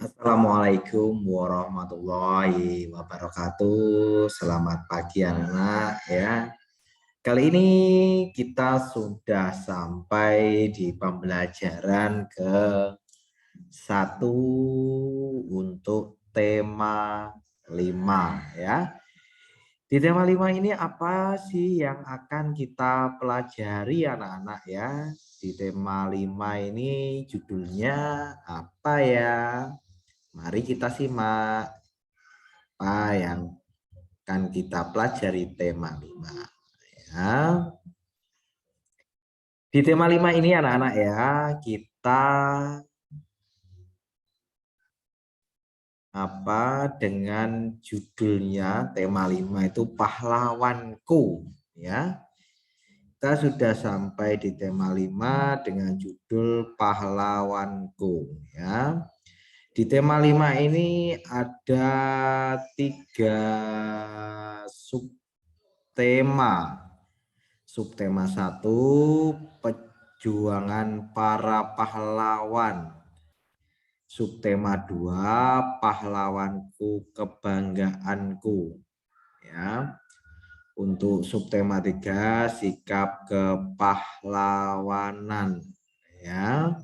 Assalamualaikum warahmatullahi wabarakatuh. Selamat pagi anak-anak ya. Kali ini kita sudah sampai di pembelajaran ke satu untuk tema 5 ya. Di tema 5 ini apa sih yang akan kita pelajari anak-anak ya? Di tema 5 ini judulnya apa ya? Mari kita simak apa yang akan kita pelajari tema 5 ya. Di tema 5 ini anak-anak ya, kita dengan judulnya tema 5 itu pahlawanku ya. Kita sudah sampai di tema 5 dengan judul pahlawanku ya. Di tema 5 ini ada 3 subtema. Subtema 1, perjuangan para pahlawan. Subtema 2, pahlawanku kebanggaanku. Ya. Untuk subtema 3, sikap kepahlawanan. Ya.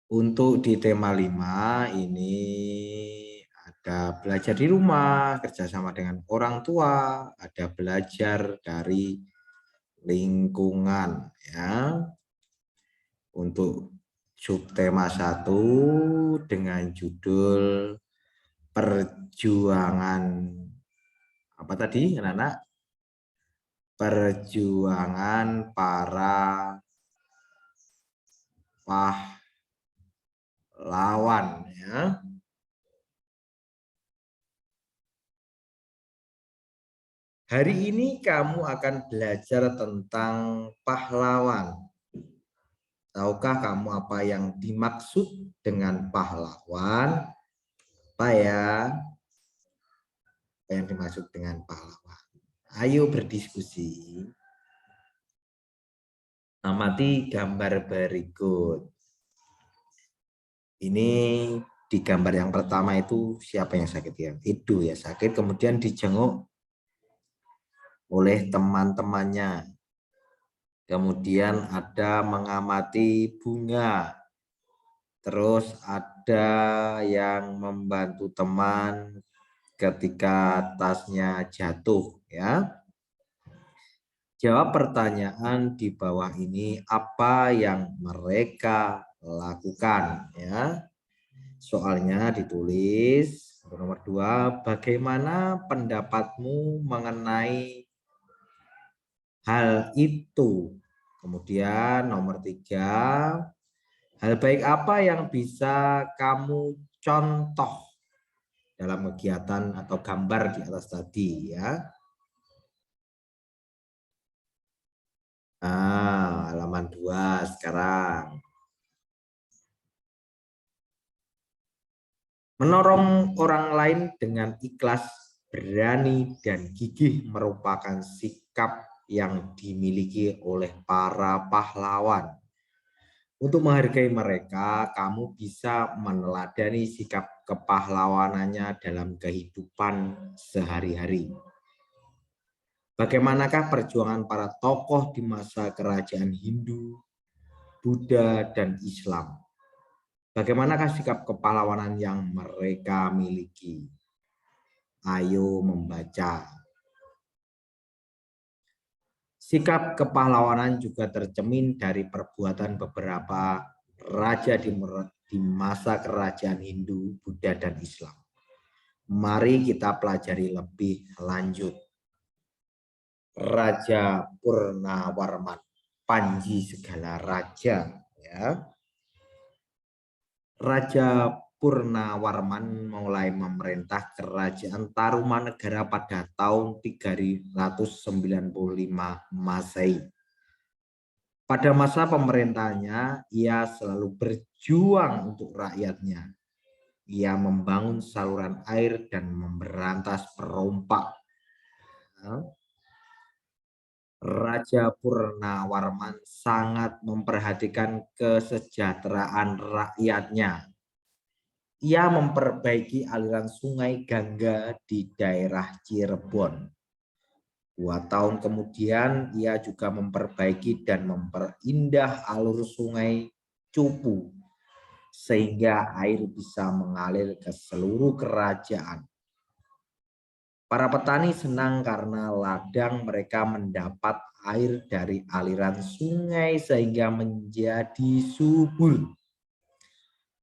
Untuk di tema 5 ini ada belajar di rumah, kerjasama dengan orang tua, ada belajar dari lingkungan ya. Untuk subtema 1 dengan judul perjuangan apa tadi anak-anak? Perjuangan para pahlawan ya. Hari ini kamu akan belajar tentang pahlawan. Tahukah kamu apa yang dimaksud dengan pahlawan? Apa ya? Apa yang dimaksud dengan pahlawan? Ayo berdiskusi. Amati gambar berikut. Ini di gambar yang pertama itu siapa yang sakit ya? Itu ya sakit, kemudian dijenguk oleh teman-temannya. Kemudian ada mengamati bunga. Terus ada yang membantu teman ketika tasnya jatuh ya. Jawab pertanyaan di bawah ini, apa yang mereka lakukan ya. Soalnya ditulis. Nomor 2, bagaimana pendapatmu mengenai hal itu? Kemudian nomor 3, hal baik apa yang bisa kamu contoh dalam kegiatan atau gambar di atas tadi ya. Halaman 2 sekarang. Menolong orang lain dengan ikhlas, berani, dan gigih merupakan sikap yang dimiliki oleh para pahlawan. Untuk menghargai mereka, kamu bisa meneladani sikap kepahlawanannya dalam kehidupan sehari-hari. Bagaimanakah perjuangan para tokoh di masa kerajaan Hindu, Buddha, dan Islam? Bagaimanakah sikap kepahlawanan yang mereka miliki? Ayo membaca. Sikap kepahlawanan juga tercermin dari perbuatan beberapa raja di masa kerajaan Hindu, Buddha, dan Islam. Mari kita pelajari lebih lanjut. Raja Purnawarman, Panji segala raja ya. Raja Purnawarman mulai memerintah kerajaan Tarumanegara pada tahun 395 Masehi. Pada masa pemerintahannya, ia selalu berjuang untuk rakyatnya. Ia membangun saluran air dan memberantas perompak. Raja Purnawarman sangat memperhatikan kesejahteraan rakyatnya. Ia memperbaiki aliran sungai Gangga di daerah Cirebon. 2 tahun kemudian ia juga memperbaiki dan memperindah alur sungai Cupu sehingga air bisa mengalir ke seluruh kerajaan. Para petani senang karena ladang mereka mendapat air dari aliran sungai sehingga menjadi subur.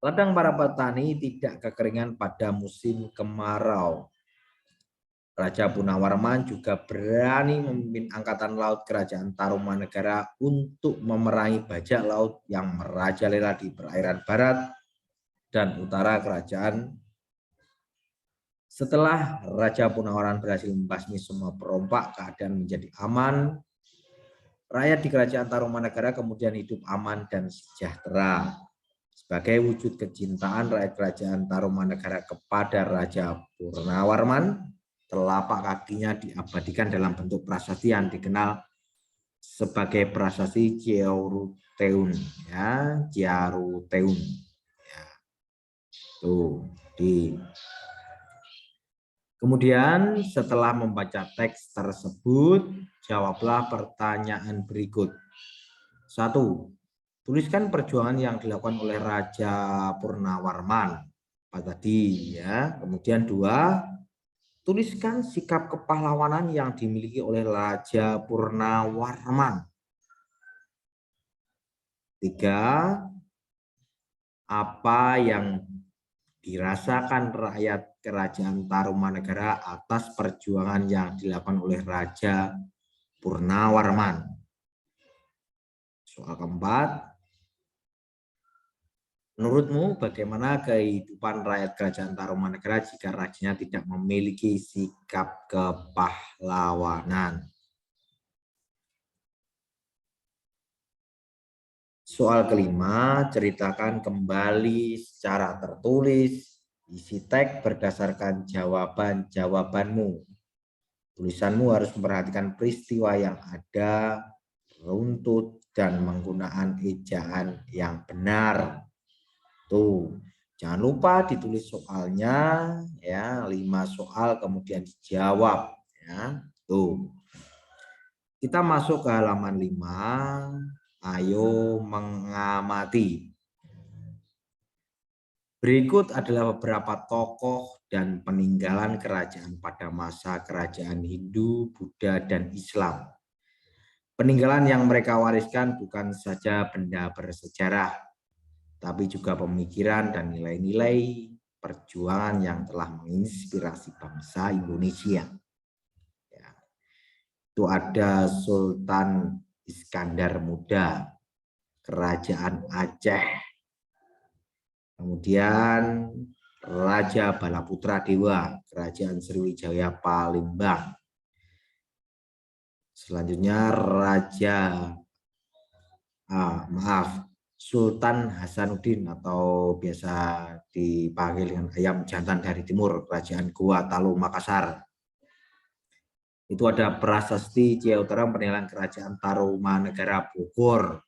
Ladang para petani tidak kekeringan pada musim kemarau. Raja Punawarman juga berani memimpin angkatan laut kerajaan Tarumanegara untuk memerangi bajak laut yang merajalela di perairan barat dan utara kerajaan. Setelah Raja Punawarman berhasil membasmi semua perompak, keadaan menjadi aman. Rakyat di kerajaan Tarumanegara kemudian hidup aman dan sejahtera. Sebagai wujud kecintaan rakyat kerajaan Tarumanegara kepada Raja Purnawarman, telapak kakinya diabadikan dalam bentuk prasasti yang dikenal sebagai prasasti Ciaruteun, ya, Ciaruteun. Ya. Tuh, Kemudian setelah membaca teks tersebut, jawablah pertanyaan berikut. 1. Tuliskan perjuangan yang dilakukan oleh Raja Purnawarman. Apa tadi, ya. Kemudian 2. Tuliskan sikap kepahlawanan yang dimiliki oleh Raja Purnawarman. 3. Apa yang dirasakan rakyat kerajaan Tarumanegara atas perjuangan yang dilakukan oleh Raja Purnawarman. Soal keempat, menurutmu bagaimana kehidupan rakyat kerajaan Tarumanegara jika rajanya tidak memiliki sikap kepahlawanan? Soal kelima, ceritakan kembali secara tertulis isi teks berdasarkan jawaban-jawabanmu. Tulisanmu harus memperhatikan peristiwa yang ada, runtut, dan menggunakan ejaan yang benar. Tuh, jangan lupa ditulis soalnya, ya, 5 soal kemudian dijawab, ya. Tuh. Kita masuk ke halaman 5. Ayo mengamati. Berikut adalah beberapa tokoh dan peninggalan kerajaan pada masa kerajaan Hindu, Buddha, dan Islam. Peninggalan yang mereka wariskan bukan saja benda bersejarah, tapi juga pemikiran dan nilai-nilai perjuangan yang telah menginspirasi bangsa Indonesia. Ya. Itu ada Sultan Iskandar Muda, Kerajaan Aceh, kemudian Raja Balaputra Dewa, Kerajaan Sriwijaya Palembang. Selanjutnya Sultan Hasanuddin atau biasa dipanggil dengan Ayam Jantan dari Timur, Kerajaan Goa Talu Makassar. Itu ada Prasasti Ciautara peninggalan Kerajaan Tarumanegara Bogor.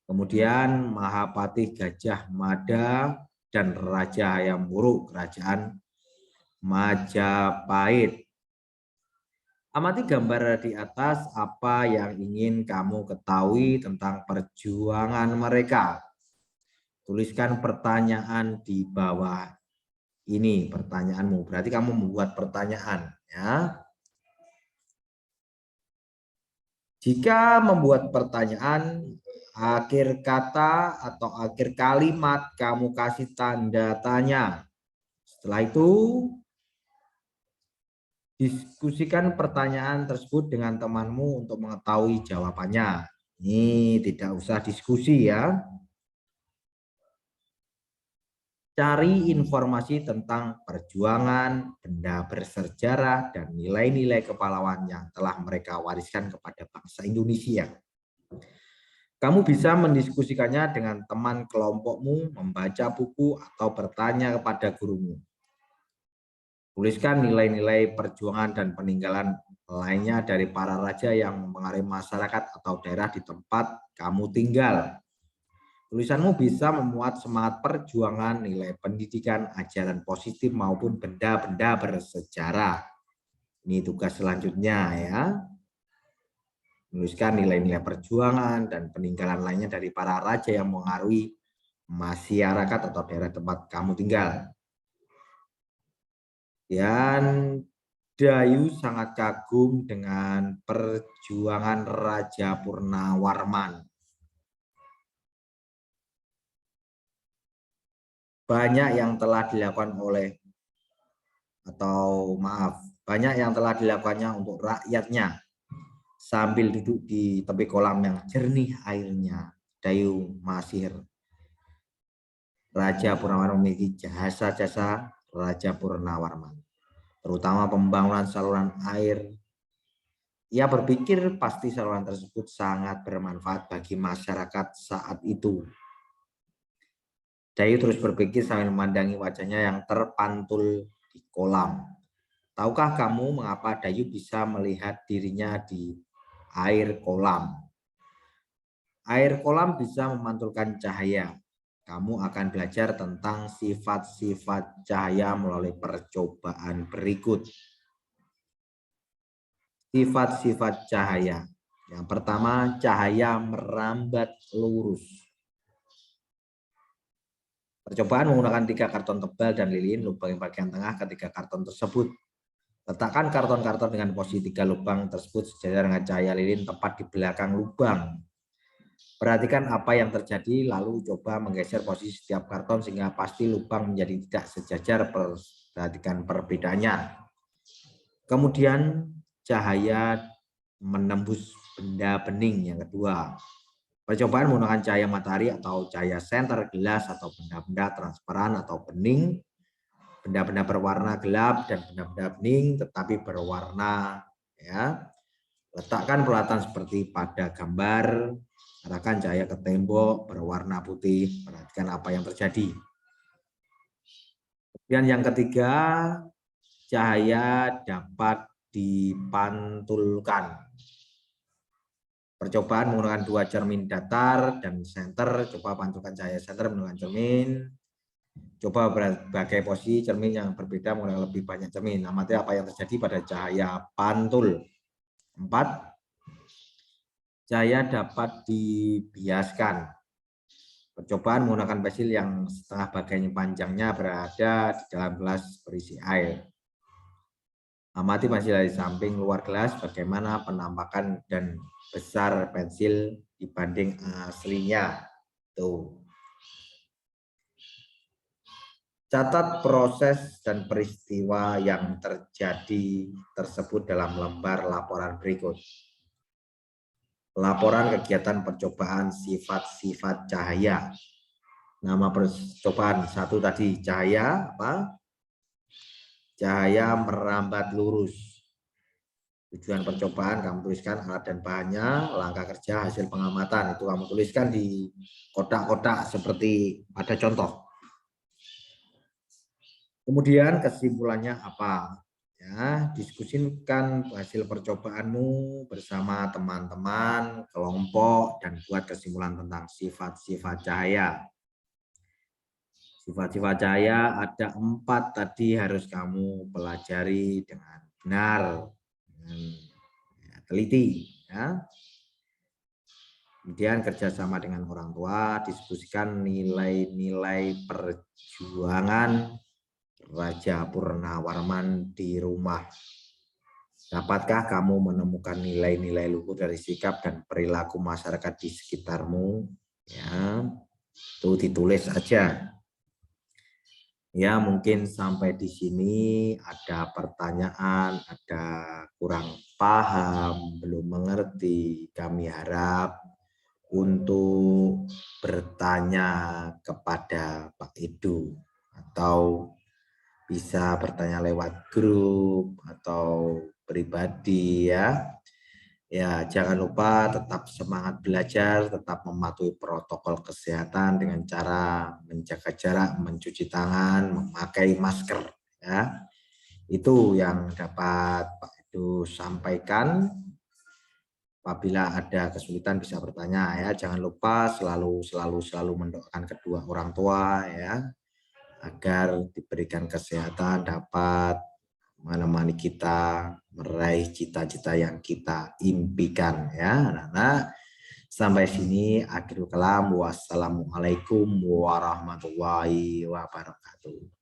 Kemudian Mahapati Gajah Mada dan Raja Hayam Wuruk, Kerajaan Majapahit. Amati gambar di atas, apa yang ingin kamu ketahui tentang perjuangan mereka. Tuliskan pertanyaan di bawah ini, pertanyaanmu. Berarti kamu membuat pertanyaan, ya. Jika membuat pertanyaan, akhir kata atau akhir kalimat kamu kasih tanda tanya. Setelah itu, diskusikan pertanyaan tersebut dengan temanmu untuk mengetahui jawabannya. Ini tidak usah diskusi, ya. Cari informasi tentang perjuangan, benda bersejarah, dan nilai-nilai kepahlawanan yang telah mereka wariskan kepada bangsa Indonesia. Kamu bisa mendiskusikannya dengan teman kelompokmu, membaca buku, atau bertanya kepada gurumu. Tuliskan nilai-nilai perjuangan dan peninggalan lainnya dari para raja yang mempengaruhi masyarakat atau daerah di tempat kamu tinggal. Tulisanmu bisa memuat semangat perjuangan, nilai pendidikan, ajaran positif maupun benda-benda bersejarah. Ini tugas selanjutnya ya. Menuliskan nilai-nilai perjuangan dan peninggalan lainnya dari para raja yang mengaruhi masyarakat atau daerah tempat kamu tinggal. Dan Dayu sangat kagum dengan perjuangan Raja Purnawarman. Banyak yang telah dilakukan banyak yang telah dilakukannya untuk rakyatnya. Sambil duduk di tepi kolam yang jernih airnya, Dayu Masir, Raja Purnawarman memiliki jasa-jasa Raja Purnawarman, terutama pembangunan saluran air. Ia berpikir pasti saluran tersebut sangat bermanfaat bagi masyarakat saat itu. Dayu terus berpikir sambil memandangi wajahnya yang terpantul di kolam. Tahukah kamu mengapa Dayu bisa melihat dirinya di air kolam? Air kolam bisa memantulkan cahaya. Kamu akan belajar tentang sifat-sifat cahaya melalui percobaan berikut. Sifat-sifat cahaya. Yang pertama, cahaya merambat lurus. Percobaan menggunakan 3 karton tebal dan lilin, lubang bagian tengah ketiga karton tersebut. Letakkan karton-karton dengan posisi 3 lubang tersebut sejajar dengan cahaya lilin tepat di belakang lubang. Perhatikan apa yang terjadi, lalu coba menggeser posisi setiap karton sehingga pasti lubang menjadi tidak sejajar. Perhatikan perbedaannya. Kemudian cahaya menembus benda bening yang kedua. Percobaan menggunakan cahaya matahari atau cahaya senter gelas atau benda-benda transparan atau bening, benda-benda berwarna gelap dan benda-benda bening tetapi berwarna ya. Letakkan peralatan seperti pada gambar, arahkan cahaya ke tembok berwarna putih, perhatikan apa yang terjadi. Dan yang ketiga, cahaya dapat dipantulkan. Percobaan menggunakan 2 cermin datar dan senter, coba pantulkan cahaya senter menggunakan cermin. Coba berbagai posisi cermin yang berbeda menggunakan lebih banyak cermin. Amati apa yang terjadi pada cahaya pantul. 4. Cahaya dapat dibiaskan. Percobaan menggunakan pensil yang setengah bagian panjangnya berada di dalam gelas berisi air. Amati pensil dari samping luar gelas, bagaimana penampakan dan besar pensil dibanding aslinya. Tuh. Catat proses dan peristiwa yang terjadi tersebut dalam lembar laporan berikut. Laporan kegiatan percobaan sifat-sifat cahaya. Nama percobaan 1 tadi cahaya apa? Cahaya merambat lurus. Tujuan percobaan kamu tuliskan alat dan bahannya, langkah kerja, hasil pengamatan. Itu kamu tuliskan di kotak-kotak seperti pada contoh. Kemudian kesimpulannya apa? Ya, diskusikan hasil percobaanmu bersama teman-teman, kelompok, dan buat kesimpulan tentang sifat-sifat cahaya. Sifat-sifat cahaya ada 4 tadi harus kamu pelajari dengan benar, dengan teliti. Ya. Kemudian kerjasama dengan orang tua, diskusikan nilai-nilai perjuangan Raja Purnawarman di rumah. Dapatkah kamu menemukan nilai-nilai luhur dari sikap dan perilaku masyarakat di sekitarmu? Ya, itu ditulis aja. Ya, mungkin sampai di sini ada pertanyaan, ada kurang paham, belum mengerti. Kami harap untuk bertanya kepada Pak Edu atau bisa bertanya lewat grup atau pribadi ya. Ya, jangan lupa tetap semangat belajar, tetap mematuhi protokol kesehatan dengan cara menjaga jarak, mencuci tangan, memakai masker ya. Itu yang dapat Pak Edu sampaikan. Apabila ada kesulitan bisa bertanya ya. Jangan lupa selalu mendoakan kedua orang tua ya, agar diberikan kesehatan, dapat menemani kita meraih cita-cita yang kita impikan ya anak-anak. Sampai sini akhirul kalam. Wassalamualaikum warahmatullahi wabarakatuh.